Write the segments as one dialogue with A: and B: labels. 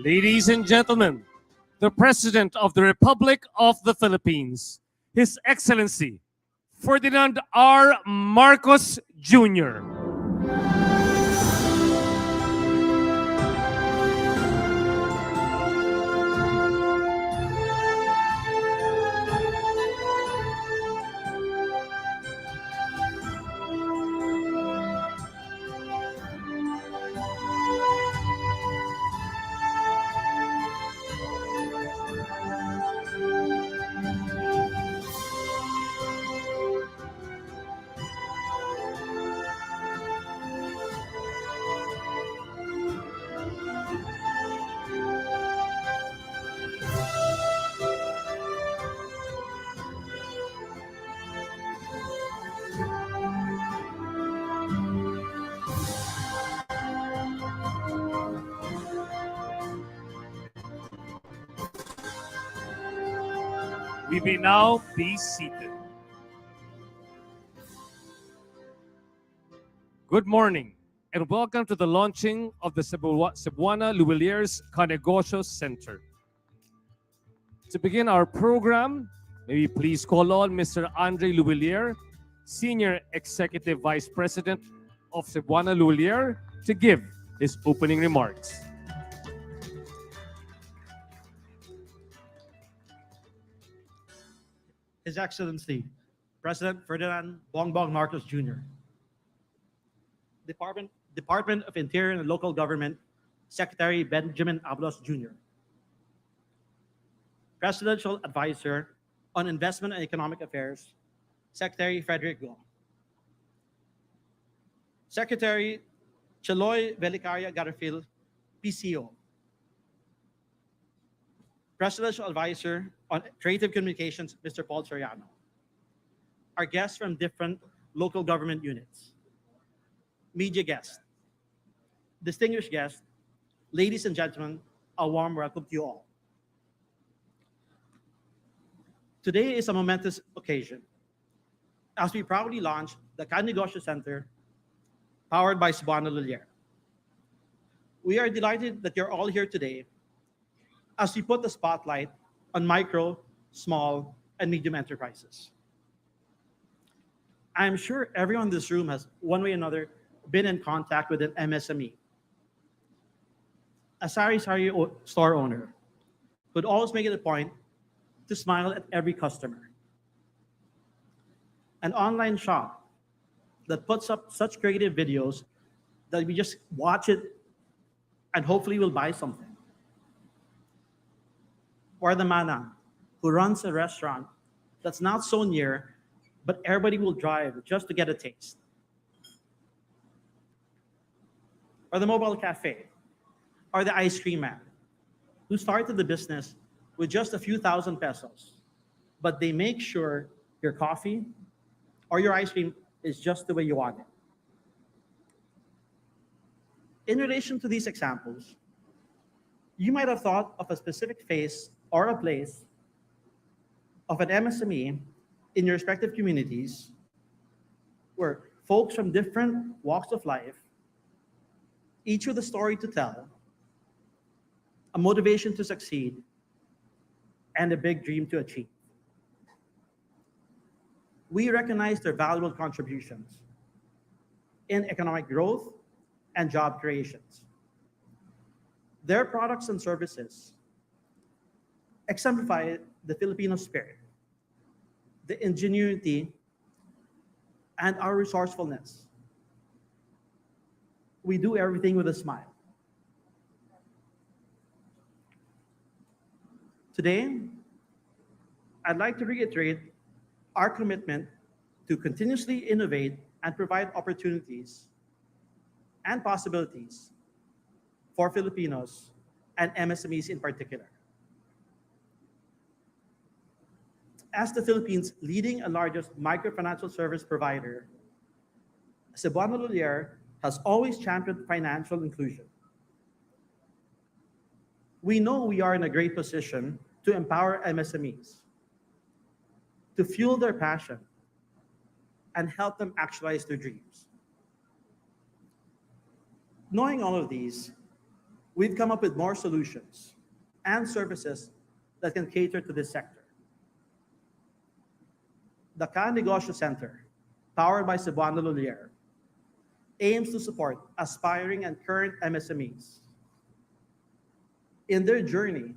A: Ladies and gentlemen, the President of the Republic of the Philippines, His Excellency Ferdinand R. Marcos Jr. We may now be seated. Good morning and welcome to the launching of the CEBUANA LHUILLIER's KANEGOSYO Center. To begin our program, may we please call on Mr. Andre LHUILLIER, Senior Executive Vice President of CEBUANA LHUILLIER, to give his opening remarks.
B: His Excellency, President Ferdinand Bongbong Marcos Jr., Department of Interior and Local Government, Secretary Benjamin Ablos Jr., Presidential Advisor on Investment and Economic Affairs, Secretary Frederick Go, Secretary Chaloy Velicaria Garfil, PCO, Presidential Advisor on Creative Communications, Mr. Paul Soriano, our guests from different local government units, media guests, distinguished guests, ladies and gentlemen, a warm welcome to you all. Today is a momentous occasion as we proudly launch the KANEGOSYO Center powered by CEBUANA LHUILLIER. We are delighted that you're all here today as we put the spotlight on micro, small, and medium enterprises. I'm sure everyone in this room has, one way or another, been in contact with an MSME. A sari-sari store owner would always make it a point to smile at every customer. An online shop that puts up such creative videos that we just watch it and hopefully will buy something. Or the manang who runs a restaurant that's not so near, but everybody will drive just to get a taste. Or the mobile cafe, or the ice cream man who started the business with just a few thousand pesos, but they make sure your coffee or your ice cream is just the way you want it. In relation to these examples, you might have thought of a specific face or a place of an MSME in your respective communities where folks from different walks of life, each with a story to tell, a motivation to succeed, and a big dream to achieve. We recognize their valuable contributions in economic growth and job creations. Their products and services exemplify the Filipino spirit, the ingenuity, and our resourcefulness. We do everything with a smile. Today, I'd like to reiterate our commitment to continuously innovate and provide opportunities and possibilities for Filipinos and MSMEs in particular. As the Philippines' leading and largest microfinancial service provider, CEBUANA LHUILLIER has always championed financial inclusion. We know we are in a great position to empower MSMEs, to fuel their passion, and help them actualize their dreams. Knowing all of these, we've come up with more solutions and services that can cater to this sector. The KANEGOSYO Center, powered by CEBUANA LHUILLIER, aims to support aspiring and current MSMEs in their journey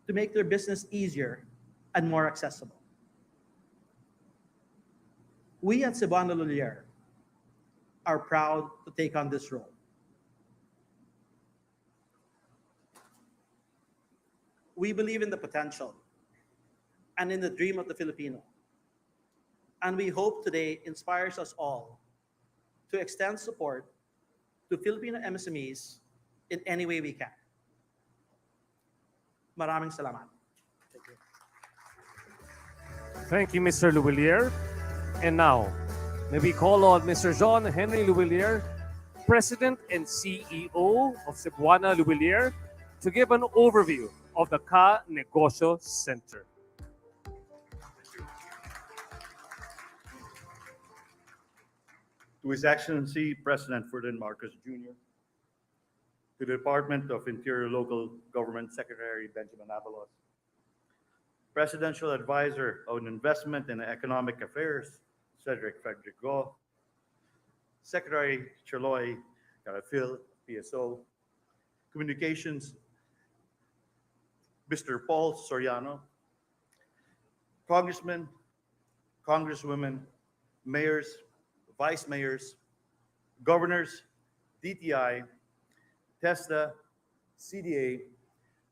B: to make their business easier and more accessible. We at CEBUANA LHUILLIER are proud to take on this role. We believe in the potential and in the dream of the Filipino. And we hope today inspires us all to extend support to Filipino MSMEs in any way we can. Maraming salamat. Thank you.
A: Thank you, Mr. LHUILLIER. And now, may we call on Mr. John Henry LHUILLIER, President and CEO of CEBUANA LHUILLIER, to give an overview of the KANEGOSYO Center.
C: To His Excellency President Ferdinand Marcos Jr., to the Department of Interior Local Government Secretary Benjamin Abalos, Presidential Advisor on Investment and Economic Affairs Cedric Frederico, Secretary Chaloy Carafil, PSO, Communications Mr. Paul Soriano, Congressmen, Congresswomen, Mayors, Vice Mayors, Governors, DTI, TESDA, CDA,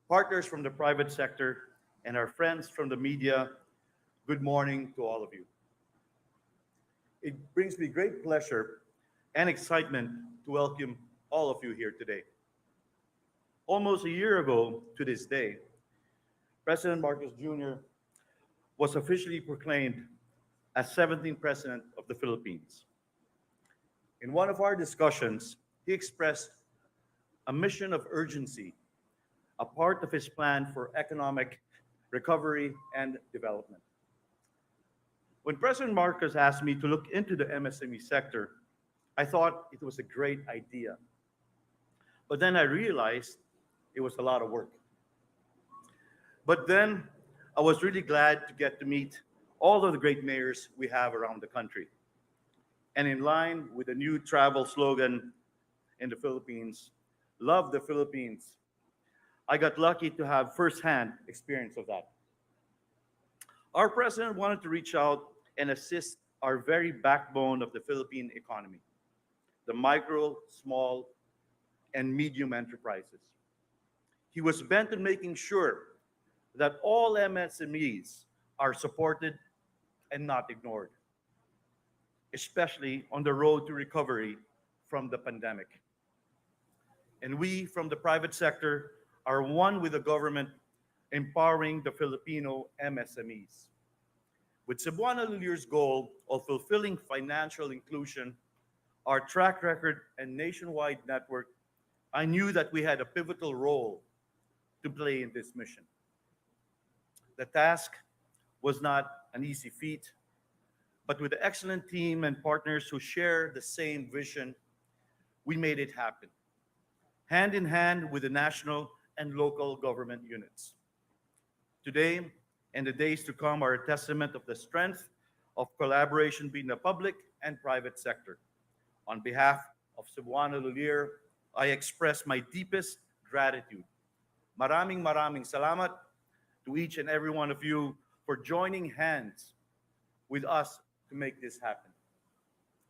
C: partners from the private sector, and our friends from the media, good morning to all of you. It brings me great pleasure and excitement to welcome all of you here today. Almost a year ago to this day, President Marcos Jr. was officially proclaimed as 17th President of the Philippines. In one of our discussions, he expressed a mission of urgency, a part of his plan for economic recovery and development. When President Marcos asked me to look into the MSME sector, I thought it was a great idea. But then I realized it was a lot of work. But then I was really glad to get to meet all of the great mayors we have around the country. And in line with the new travel slogan in the Philippines, love the Philippines, I got lucky to have firsthand experience of that. Our president wanted to reach out and assist our very backbone of the Philippine economy, the micro, small, and medium enterprises. He was bent on making sure that all MSMEs are supported and not ignored, especially on the road to recovery from the pandemic. And we from the private sector are one with the government empowering the Filipino MSMEs. With CEBUANA LHUILLIER's goal of fulfilling financial inclusion, our track record and nationwide network, I knew that we had a pivotal role to play in this mission. The task was not an easy feat, but with the excellent team and partners who share the same vision, we made it happen, hand in hand with the national and local government units. Today and the days to come are a testament of the strength of collaboration between the public and private sector. On behalf of CEBUANA LHUILLIER, I express my deepest gratitude. Maraming salamat to each and every one of you for joining hands with us to make this happen.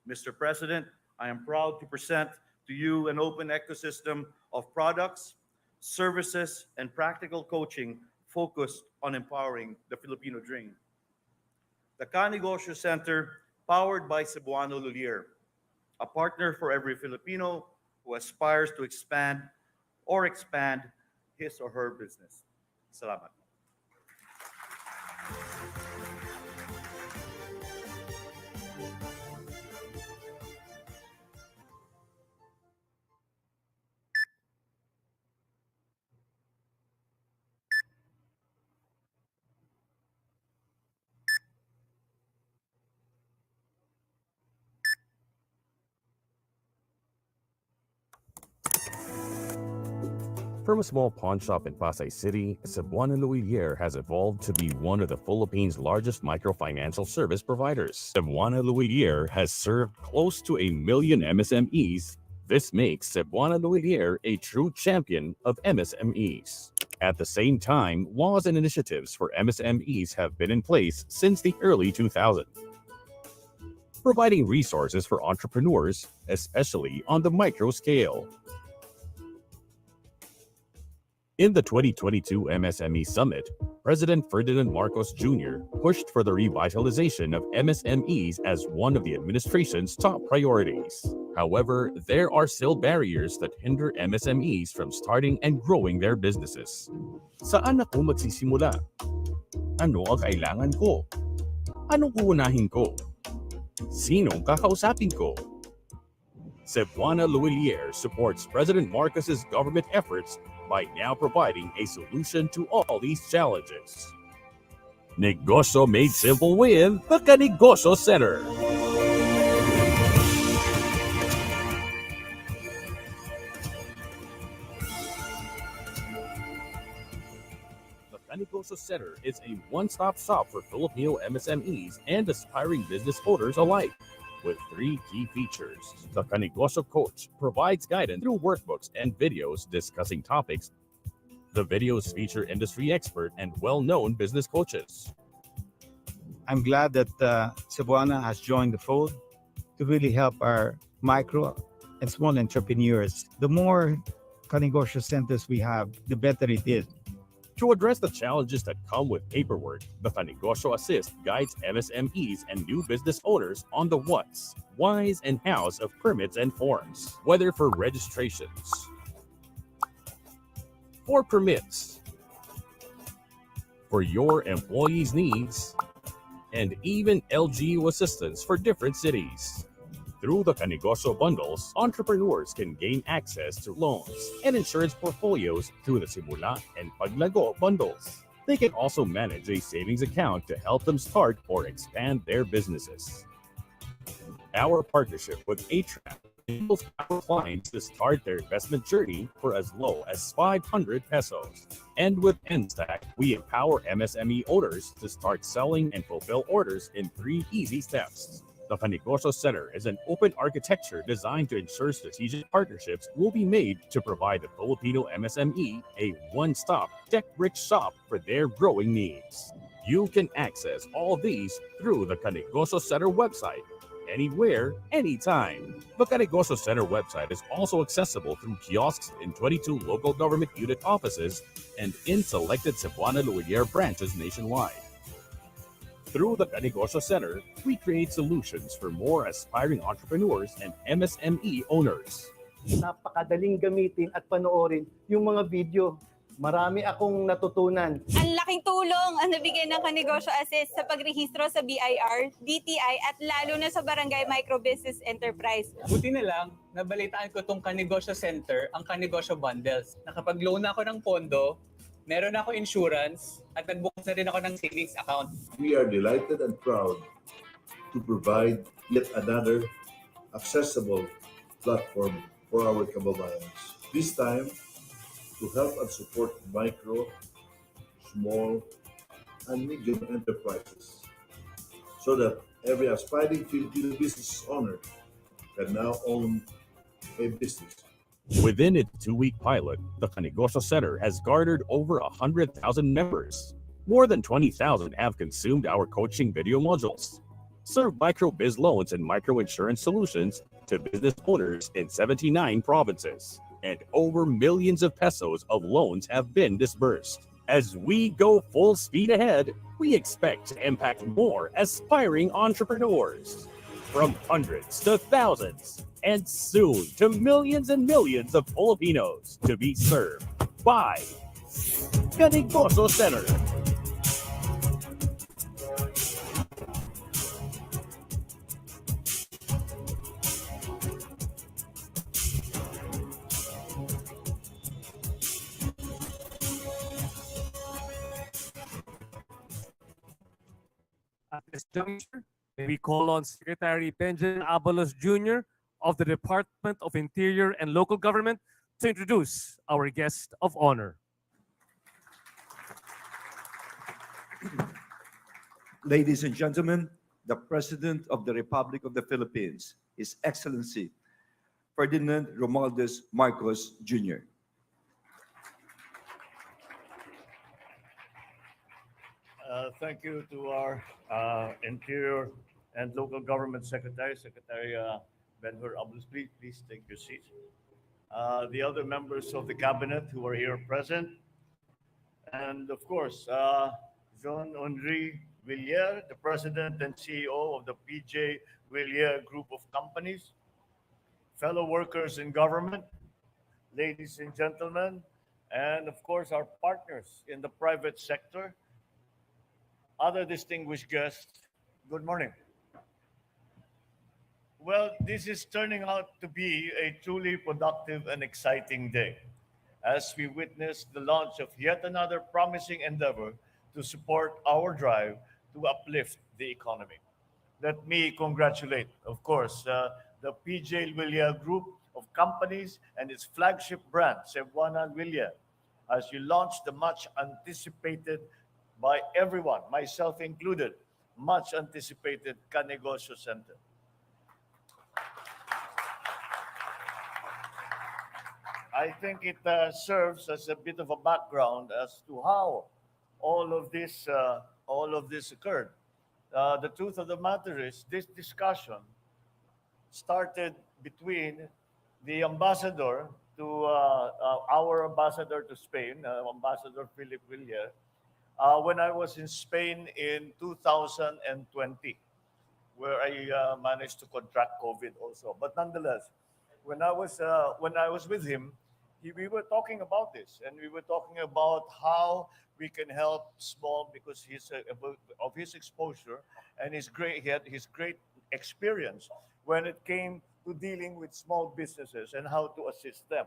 C: Mr. President, I am proud to present to you an open ecosystem of products, services, and practical coaching focused on empowering the Filipino dream. The KANEGOSYO Center, powered by CEBUANA LHUILLIER, a partner for every Filipino who aspires to expand his or her business. Salamat.
D: From a small pawn shop in Pasay City, CEBUANA LHUILLIER has evolved to be one of the Philippines' largest microfinancial service providers. CEBUANA LHUILLIER has served close to 1 million MSMEs. This makes CEBUANA LHUILLIER a true champion of MSMEs. At the same time, laws and initiatives for MSMEs have been in place since the early 2000s, providing resources for entrepreneurs, especially on the micro scale. In the 2022 MSME Summit, President Ferdinand Marcos Jr. pushed for the revitalization of MSMEs as one of the administration's top priorities. However, there are still barriers that hinder MSMEs from starting and growing their businesses. Saan ako magsisimula? Ano ang kailangan ko? Anong uunahin ko? Sinong kakausapin ko? CEBUANA LHUILLIER supports President Marcos's government efforts by now providing a solution to all these challenges. Negosyo made simple with the KANEGOSYO Center. The KANEGOSYO Center is a one-stop shop for Filipino MSMEs and aspiring business owners alike. With 3 key features. The KANEGOSYO Coach provides guidance through workbooks and videos discussing topics. The videos feature industry expert and well-known business coaches.
E: I'm glad that CEBUANA has joined the fold to really help our micro and small entrepreneurs. The more KANEGOSYO centers we have, the better it is.
D: To address the challenges that come with paperwork, the KANEGOSYO Assist guides MSMEs and new business owners on the what's, why's, and how's of permits and forms, whether for registrations or permits, for your employees' needs, and even LGU assistance for different cities. Through the KANEGOSYO bundles, entrepreneurs can gain access to loans and insurance portfolios through the Simula and Paglago bundles. They can also manage a savings account to help them start or expand their businesses. Our partnership with ATRAP enables our clients to start their investment journey for as low as 500 pesos. And with NStack, we empower MSME owners to start selling and fulfill orders in 3 easy steps. The KANEGOSYO Center is an open architecture designed to ensure strategic partnerships will be made to provide the Filipino MSME a one-stop tech-rich shop for their growing needs. You can access all these through the KANEGOSYO Center website, anywhere, anytime. The KANEGOSYO Center website is also accessible through kiosks in 22 local government unit offices and in selected CEBUANA LHUILLIER branches nationwide. Through the KANEGOSYO Center, we create solutions for more aspiring entrepreneurs and MSME owners.
F: Napakadaling gamitin at panoorin yung mga video. Marami akong natutunan.
G: Ang laking tulong ang nabigay ng KANEGOSYO Assist sa pagrehistro sa BIR, DTI at lalo na sa Barangay Micro Business Enterprise.
H: Buti na lang, nabalitaan ko itong KANEGOSYO Center, ang KANEGOSYO Bundles. Nakapag-loan ako ng pondo, meron ako insurance, at nagbukas na rin ako ng savings account.
I: We are delighted and proud to provide yet another accessible platform for our kababayans. This time, to help and support micro, small, and medium enterprises so that every aspiring Filipino business owner can now own a business.
D: Within its 2-week pilot, the KANEGOSYO Center has garnered over 100,000 members. More than 20,000 have consumed our coaching video modules, serve micro biz loans and micro insurance solutions to business owners in 79 provinces, and over millions of pesos of loans have been disbursed. As we go full speed ahead, we expect to impact more aspiring entrepreneurs, from hundreds to thousands, and soon to millions and millions of Filipinos to be served by KANEGOSYO Center.
A: At this juncture, may we call on Secretary Benjamin Abalos Jr. of the Department of Interior and Local Government to introduce our guest of honor.
J: Ladies and gentlemen, the President of the Republic of the Philippines, His Excellency Ferdinand Romualdez Marcos Jr.
C: Thank you to our Interior and Local Government Secretary, Secretary Ben-Hur Ablus. Please take your seat. The other members of the cabinet who are here present, and of course, Jean-Henri Villiers, the President and CEO of the Pbbm'S Group of Companies, fellow workers in government, ladies and gentlemen, and of course, our partners in the private sector, other distinguished guests, good morning. Well, this is turning out to be a truly productive and exciting day as we witness the launch of yet another promising endeavor to support our drive to uplift the economy. Let me congratulate, of course, the LHUILLIER Group of Companies and its flagship brand, CEBUANA LHUILLIER, as you launch the much anticipated by everyone, myself included, much anticipated KANEGOSYO Center. I think it serves as a bit of a background as to how all of this occurred. The truth of the matter is, this discussion started between the ambassador to our ambassador to Spain, Ambassador Philip Villiers, when I was in Spain in 2020, where I managed to contract COVID also. But nonetheless, when I was with him, we were talking about this, and we were talking about how we can help small, because of his exposure and he had his great experience when it came to dealing with small businesses and how to assist them.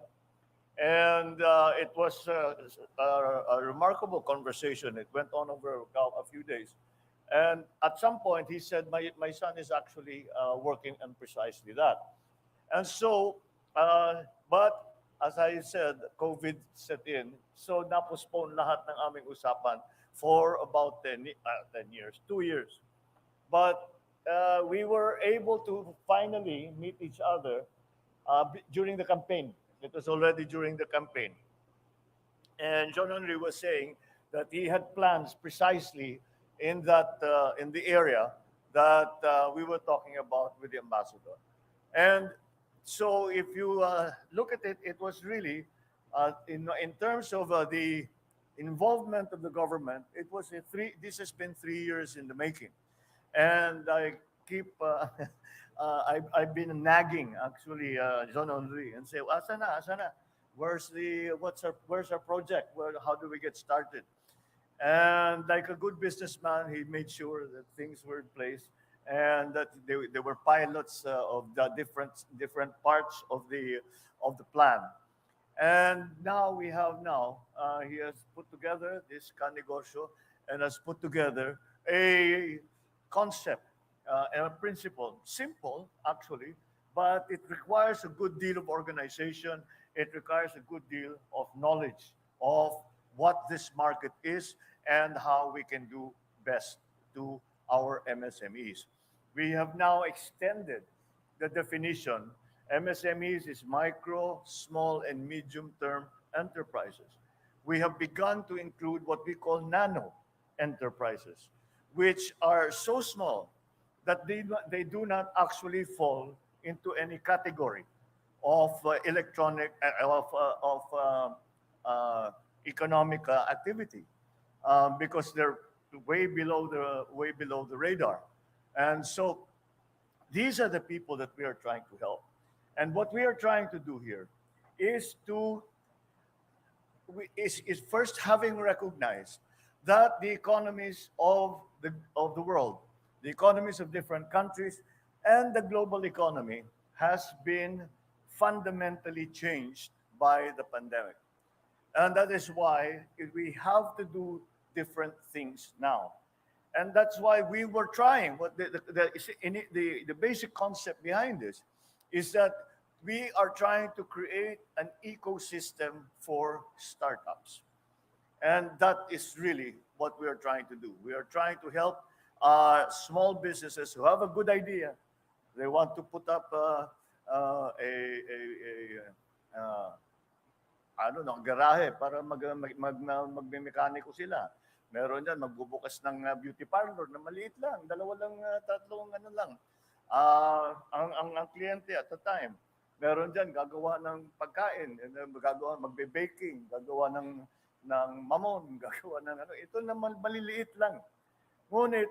C: And it was a remarkable conversation. It went on over a few days. And at some point, he said, my son is actually working on precisely that. And so, but as I said, COVID set in. So na-postpone lahat ng aming usapan for about 10 years, 2 years. But we were able to finally meet each other during the campaign. It was already during the campaign. And Jean-Henri was saying that he had plans precisely in that in the area that we were talking about with the ambassador. And so if you look at it, it was really, in terms of the involvement of the government, it was this has been 3 years in the making. And I keep, I've been nagging actually Jean-Henri and say, Asana, where's our project? How do we get started? And like a good businessman, he made sure that things were in place and that there were pilots of the different parts of the plan. And now he has put together this KANEGOSYO and has put together a concept and a principle, simple actually, but it requires a good deal of organization. It requires a good deal of knowledge of what this market is and how we can do best to our MSMEs. We have now extended the definition. MSMEs is micro, small, and medium-term enterprises. We have begun to include what we call nano enterprises, which are so small that they do not actually fall into any category of economic activity because they're way below the radar. And so these are the people that we are trying to help. And what we are trying to do here is first having recognized that the economies of the world, the economies of different countries, and the global economy has been fundamentally changed by the pandemic. And that is why we have to do different things now. And that's why we were trying. The basic concept behind this is that we are trying to create an ecosystem for startups. And that is really what we are trying to do. We are trying to help small businesses who have a good idea. They want to put up uh, I don't know, garahe para magmemekaniko sila. Meron dyan, magbubukas ng beauty parlor na maliit lang, dalawa lang, tatlong ano lang. Ang kliyente at the time, meron dyan, gagawa ng pagkain, gagawa, magbe-baking, gagawa ng mamon, gagawa ng ano. Ito naman maliliit lang. Ngunit,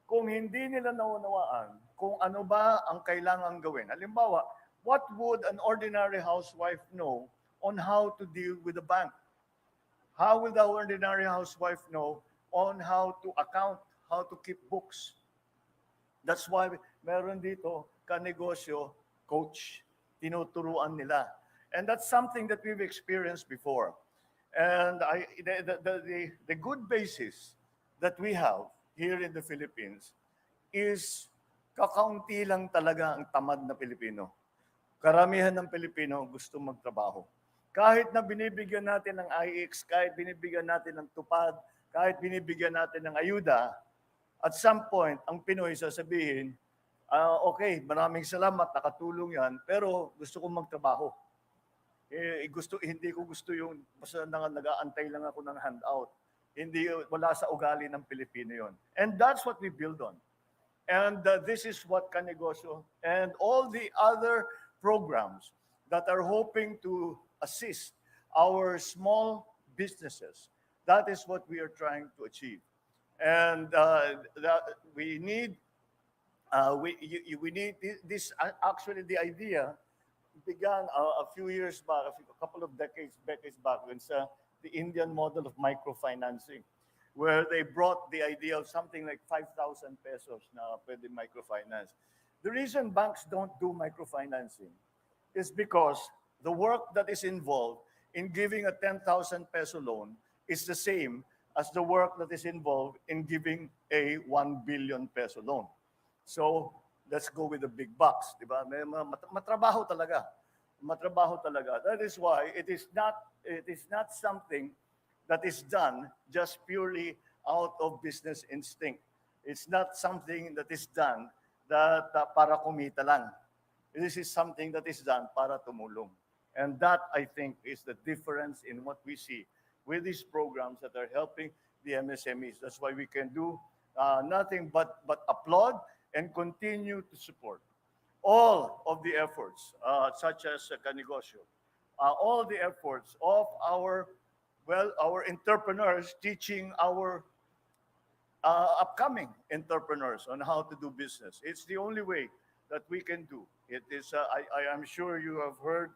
C: kung hindi nila naunawaan kung ano ba ang kailangan gawin. Halimbawa, what would an ordinary housewife know on how to deal with the bank? How will the ordinary housewife know on how to account, how to keep books? That's why meron dito kanegosyo coach, tinuturuan nila. And that's something that we've experienced before. And the good basis that we have here in the Philippines is kakaunti lang talaga ang tamad na Pilipino. Karamihan ng Pilipino gusto magtrabaho. Kahit na binibigyan natin ng IX, kahit binibigyan natin ng tupad, kahit binibigyan natin ng ayuda, at some point, ang Pinoy sasabihin, okay, maraming salamat, nakatulong yan, pero gusto kong magtrabaho. Hindi ko gusto yung basta nag-aantay lang ako ng handout. Hindi, wala sa ugali ng Pilipino yon. And that's what we build on. And this is what Kanegosyo and all the other programs that are hoping to assist our small businesses. That is what we are trying to achieve. And we need this. Actually, the idea began a few years back, a couple of decades back, when the Indian model of microfinancing, where they brought the idea of something like 5,000 pesos na pwede microfinance. The reason banks don't do microfinancing is because the work that is involved in giving a 10,000 peso loan is the same as the work that is involved in giving a 1 billion peso loan. So let's go with the big bucks, di ba? Matrabaho talaga. Matrabaho talaga. That is why it is not something that is done just purely out of business instinct. It's not something that is done that para kumita lang. This is something that is done para tumulong. And that, I think, is the difference in what we see with these programs that are helping the MSMEs. That's why we can do nothing but applaud and continue to support all of the efforts, such as Kanegosyo, all the efforts of our entrepreneurs teaching our upcoming entrepreneurs on how to do business. It's the only way that we can do. It is. I am sure you have heard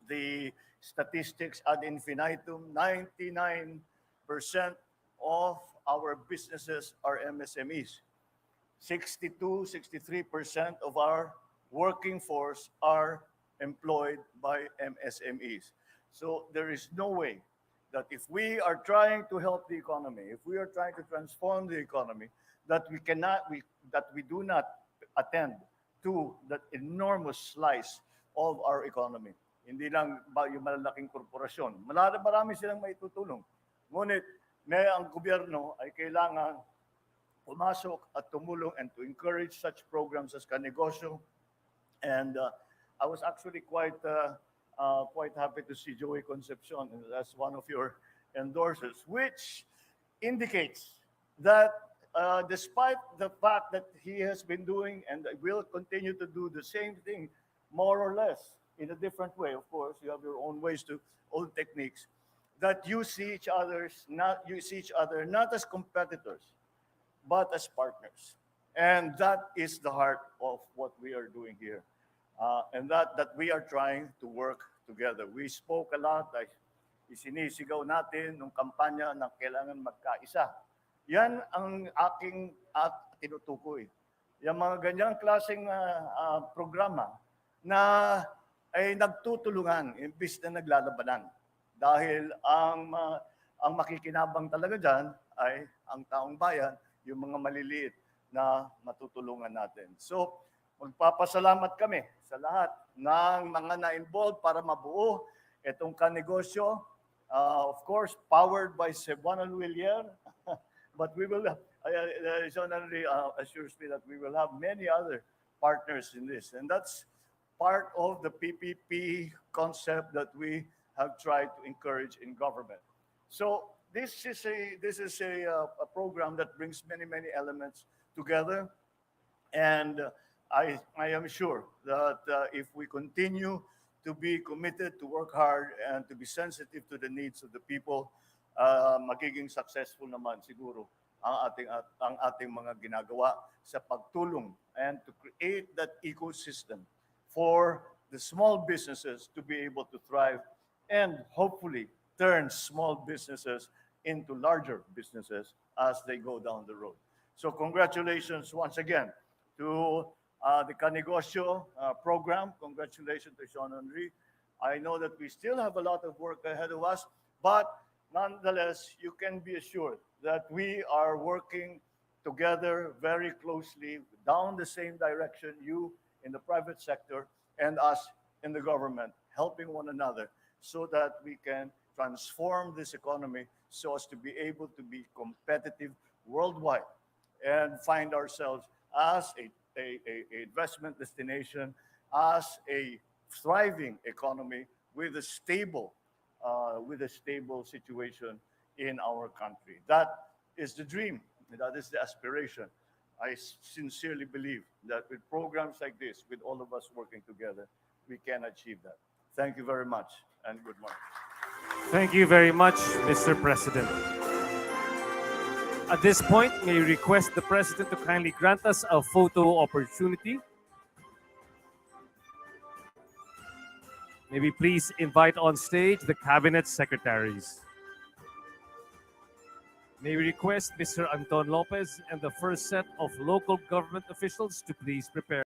C: the statistics ad infinitum. 99% of our businesses are MSMEs. 63% of our working force are employed by MSMEs. So there is no way that if we are trying to help the economy, if we are trying to transform the economy, that we do not attend to that enormous slice of our economy. Hindi lang ba yung malalaking korporasyon. Marami silang maitutulong. Ngunit ang gobyerno ay kailangan pumasok at tumulong and to encourage such programs as Kanegosyo. And I was actually quite happy to see Joey Concepcion as one of your endorsers, which indicates that despite the fact that he has been doing and will continue to do the same thing, more or less, in a different way, of course, you have your own ways own techniques, that you see each other not as competitors, but as partners. And that is the heart of what we are doing here. And that we are trying to work together. We spoke a lot, isinisigaw natin nung kampanya na kailangan magkaisa. Yan ang aking tinutukoy. Yung mga ganyang klaseng programa na ay nagtutulungan imbis na naglalabanan. Dahil ang makikinabang talaga dyan ay ang taong bayan, yung mga maliliit na matutulungan natin. So
K: Magpapasalamat kami sa lahat ng mga na-involved para mabuo itong kanegosyo. Of course, powered by CEBUANA LHUILLIER. But we will, John Henry assures me that we will have many other partners in this. And that's part of the PPP concept that we have tried to encourage in government. So this is a program that brings many elements together. And I am sure that if we continue to be committed, to work hard, and to be sensitive to the needs of the people, magiging successful naman siguro ang ating mga ginagawa sa pagtulong and to create that ecosystem for the small businesses to be able to thrive and hopefully turn small businesses into larger businesses as they go down the road. So congratulations once again to the Kanegosyo program. Congratulations to Sean Henry. I know that we still have a lot of work ahead of us, but nonetheless, you can be assured that we are working together very closely down the same direction, you in the private sector and us in the government, helping one another so that we can transform this economy so as to be able to be competitive worldwide and find ourselves as a investment destination, as a thriving economy with a stable situation in our country. That is the dream. That is the aspiration. I sincerely believe that with programs like this, with all of us working together, we can achieve that. Thank you very much and good morning.
A: Thank you very much, Mr. President. At this point, may we request the President to kindly grant us a photo opportunity. May we please invite on stage the Cabinet Secretaries. May we request Mr. Anton Lopez and the first set of local government officials to please prepare.